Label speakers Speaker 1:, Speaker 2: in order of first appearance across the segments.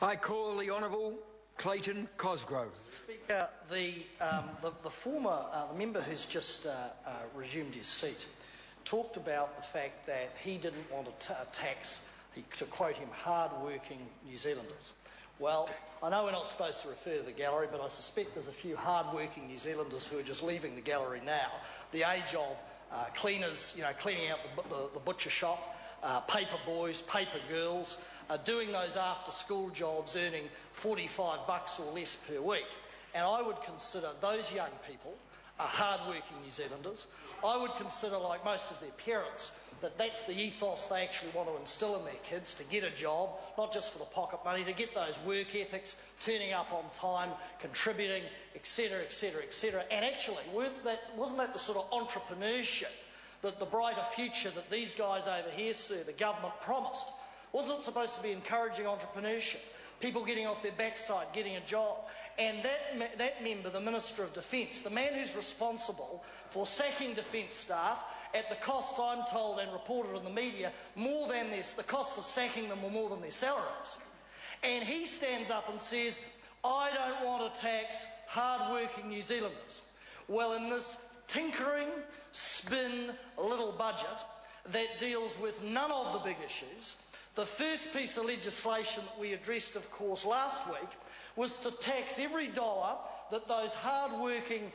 Speaker 1: I call the Honourable Clayton Cosgrove.
Speaker 2: Speaker, the member who's just resumed his seat talked about the fact that he didn't want to tax, to quote him, hard-working New Zealanders. Well, I know we're not supposed to refer to the gallery, but I suspect there's a few hard-working New Zealanders who are just leaving the gallery now. The age of cleaners, cleaning out the butcher shop, paper boys, paper girls, doing those after-school jobs, earning $45 or less per week. And I would consider those young people are hard-working New Zealanders. I would consider, like most of their parents, that that's the ethos they actually want to instil in their kids, to get a job, not just for the pocket money, to get those work ethics, turning up on time, contributing, etc., etc., etc. And actually, wasn't that the sort of entrepreneurship, that the brighter future that these guys over here, sir, the government promised? Wasn't it supposed to be encouraging entrepreneurship? People getting off their backside, getting a job. And that member, the Minister of Defence, the man who's responsible for sacking defence staff at the cost, I'm told and reported in the media, more than this, the cost of sacking them were more than their salaries. And he stands up and says, I don't want to tax hard-working New Zealanders. Well, in this tinkering, spin, little budget that deals with none of the big issues, the first piece of legislation that we addressed, of course, last week was to tax every dollar that those hard-working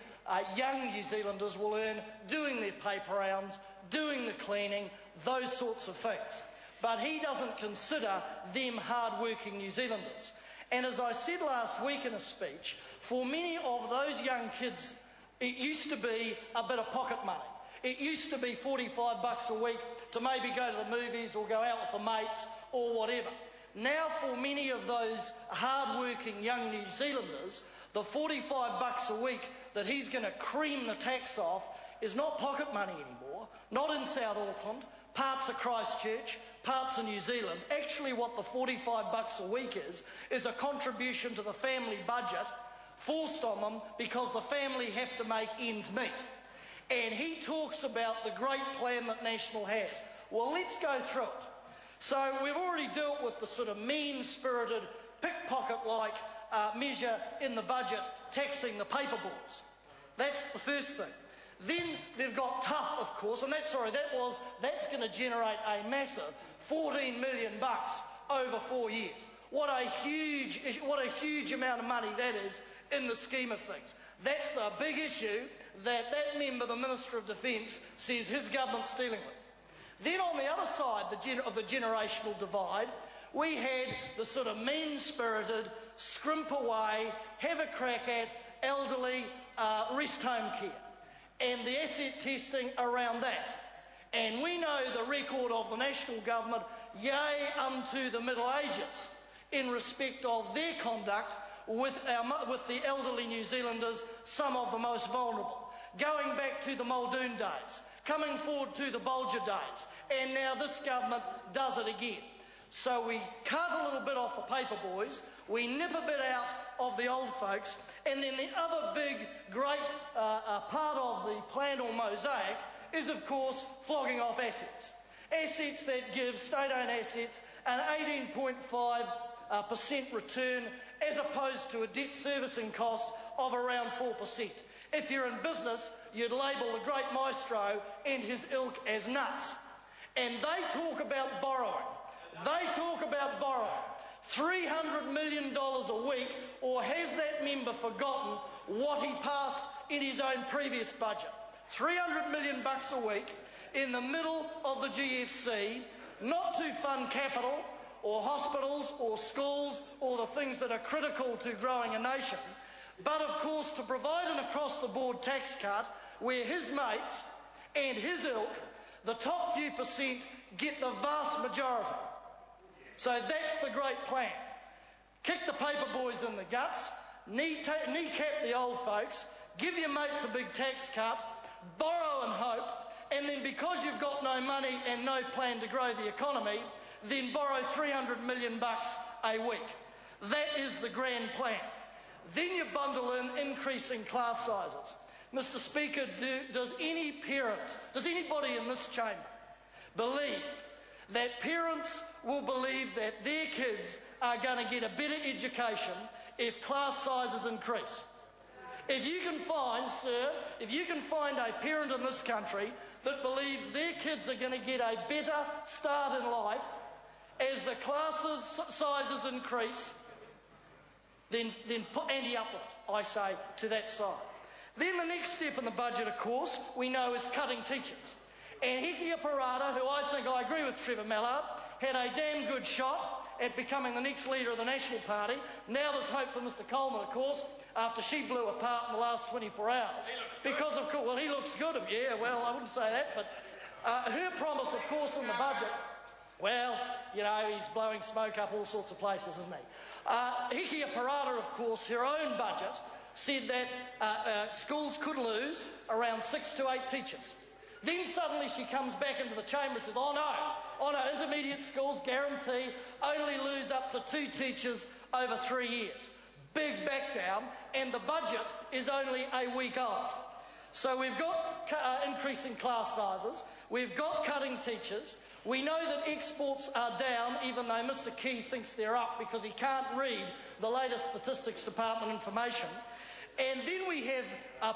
Speaker 2: young New Zealanders will earn doing their paper rounds, doing the cleaning, those sorts of things. But he doesn't consider them hard-working New Zealanders. And as I said last week in a speech, for many of those young kids, it used to be a bit of pocket money. It used to be $45 a week to maybe go to the movies or go out with the mates or whatever. Now for many of those hard-working young New Zealanders, the $45 a week that he's going to cream the tax off is not pocket money anymore, not in South Auckland, parts of Christchurch, parts of New Zealand. Actually what the $45 a week is a contribution to the family budget forced on them because the family have to make ends meet. And he talks about the great plan that National has. Well, let's go through it. So we've already dealt with the sort of mean-spirited, pickpocket-like measure in the budget, taxing the paper boys. That's the first thing. Then they've got tough, of course, and that's going to generate a massive $14 million over 4 years. What a huge amount of money that is in the scheme of things. That's the big issue that member, the Minister of Defence, says his government's dealing with. Then on the other side of the generational divide, we had the sort of mean-spirited, scrimp away, have a crack at elderly rest home care and the asset testing around that. And we know the record of the national government, yea unto the Middle Ages, in respect of their conduct with the elderly New Zealanders, some of the most vulnerable, going back to the Muldoon days, coming forward to the Bulger days, and now this government does it again. So we cut a little bit off the paper boys, we nip a bit out of the old folks, and then the other big, great part of the plan or mosaic is, of course, flogging off assets. Assets that give state-owned assets an 18.5% return as opposed to a debt servicing cost of around 4%. If you're in business, you'd label the great maestro and his ilk as nuts. And they talk about borrowing. They talk about borrowing. $300 million a week, or has that member forgotten what he passed in his own previous budget? $300 million a week in the middle of the GFC, not to fund capital or hospitals or schools or the things that are critical to growing a nation, but of course to provide an across-the-board tax cut where his mates and his ilk, the top few percent, get the vast majority. So that's the great plan. Kick the paper boys in the guts, kneecap the old folks, give your mates a big tax cut, borrow and hope, and then because you've got no money and no plan to grow the economy, then borrow $300 million a week. That is the grand plan. Then you bundle in increasing class sizes. Mr. Speaker, does anybody in this chamber believe that parents will believe that their kids are going to get a better education if class sizes increase. If you can find, sir, if you can find a parent in this country that believes their kids are going to get a better start in life as the sizes increase, then ante up with it, I say, to that side. Then the next step in the budget, of course, we know is cutting teachers. And Hekia Parata, who I agree with Trevor Mallard, had a damn good shot at becoming the next leader of the National Party. Now there's hope for Mr Coleman, of course, after she blew apart in the last 24 hours. Because, of course, well, he looks good. Yeah, well, I wouldn't say that, but her promise, of course, in the budget, well, you know, he's blowing smoke up all sorts of places, isn't he? Hekia Parata, of course, her own budget said that schools could lose around 6 to 8 teachers. Then suddenly she comes back into the chamber and says, oh no, intermediate schools guarantee only lose up to 2 teachers over 3 years. Big back down, and the budget is only a week old. So we've got increasing class sizes, we've got cutting teachers, we know that exports are down, even though Mr Key thinks they're up because he can't read the latest Statistics Department information. And then we have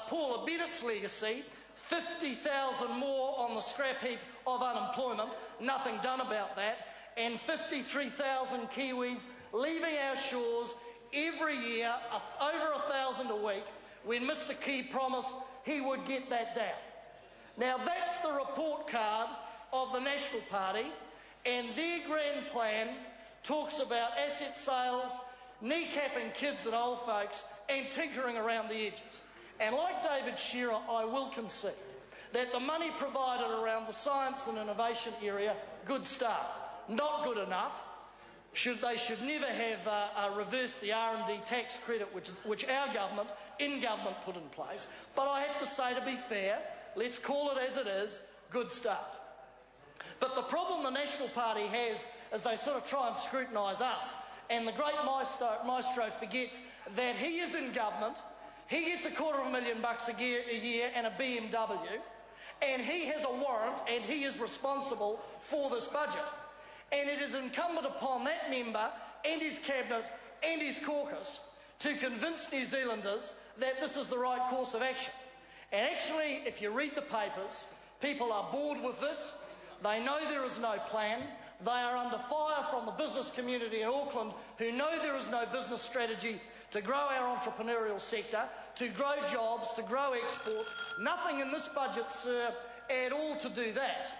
Speaker 2: Paula Bennett's legacy, 50,000 more on the scrap heap of unemployment, nothing done about that, and 53,000 Kiwis leaving our shores every year, over 1,000 a week, when Mr Key promised he would get that down. Now that's the report card of the National Party, and their grand plan talks about asset sales, kneecapping kids and old folks, and tinkering around the edges. And like David Shearer, I will concede that the money provided around the science and innovation area, good start. Not good enough. They should never have reversed the R&D tax credit which our government, in government, put in place. But I have to say, to be fair, let's call it as it is, good start. But the problem the National Party has is they sort of try and scrutinise us. And the great maestro forgets that he is in government, he gets $250,000 a year and a BMW, and he has a warrant and he is responsible for this budget. And it is incumbent upon that member and his cabinet and his caucus to convince New Zealanders that this is the right course of action. And actually, if you read the papers, people are bored with this. They know there is no plan. They are under fire from the business community in Auckland, who know there is no business strategy to grow our entrepreneurial sector, to grow jobs, to grow export. Nothing in this budget, sir, at all to do that.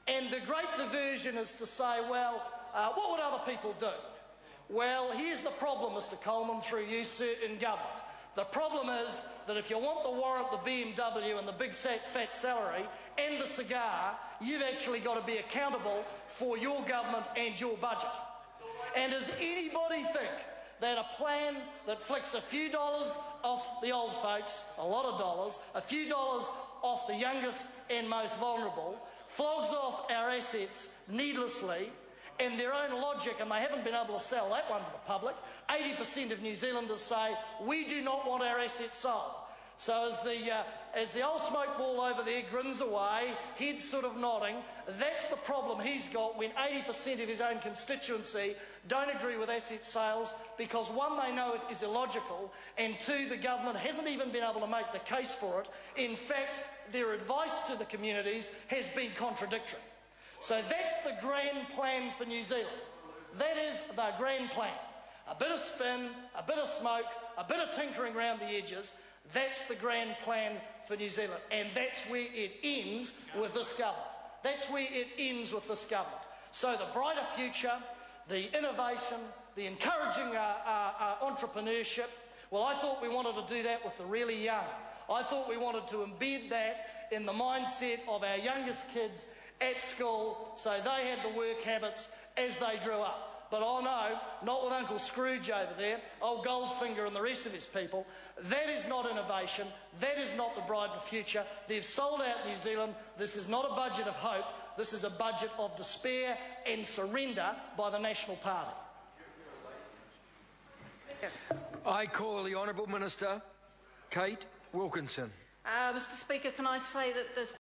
Speaker 2: And the great diversion is to say, well, what would other people do? Well, here's the problem, Mr Coleman, through you, sir, in government. The problem is that if you want the warrant, the BMW and the big fat salary and the cigar, you've actually got to be accountable for your government and your budget. And does anybody think that a plan that flicks a few dollars off the old folks, a lot of dollars, a few dollars off the youngest and most vulnerable, flogs off our assets needlessly, and their own logic, and they haven't been able to sell that one to the public. 80% of New Zealanders say, we do not want our assets sold. So as the old smoke ball over there grins away, head sort of nodding, that's the problem he's got when 80% of his own constituency don't agree with asset sales because, one, they know it is illogical, and two, the government hasn't even been able to make the case for it. In fact, their advice to the communities has been contradictory. So that's the grand plan for New Zealand. That is the grand plan. A bit of spin, a bit of smoke, a bit of tinkering around the edges. That's the grand plan for New Zealand. And that's where it ends with this government. That's where it ends with this government. So the brighter future, the innovation, the encouraging entrepreneurship, well, I thought we wanted to do that with the really young. I thought we wanted to embed that in the mindset of our youngest kids at school so they had the work habits as they grew up. But oh no, not with Uncle Scrooge over there, old Goldfinger and the rest of his people. That is not innovation. That is not the brighter future. They've sold out New Zealand. This is not a budget of hope. This is a budget of despair and surrender by the National Party.
Speaker 1: I call the Honourable Minister, Kate Wilkinson.
Speaker 3: Mr Speaker, can I say that this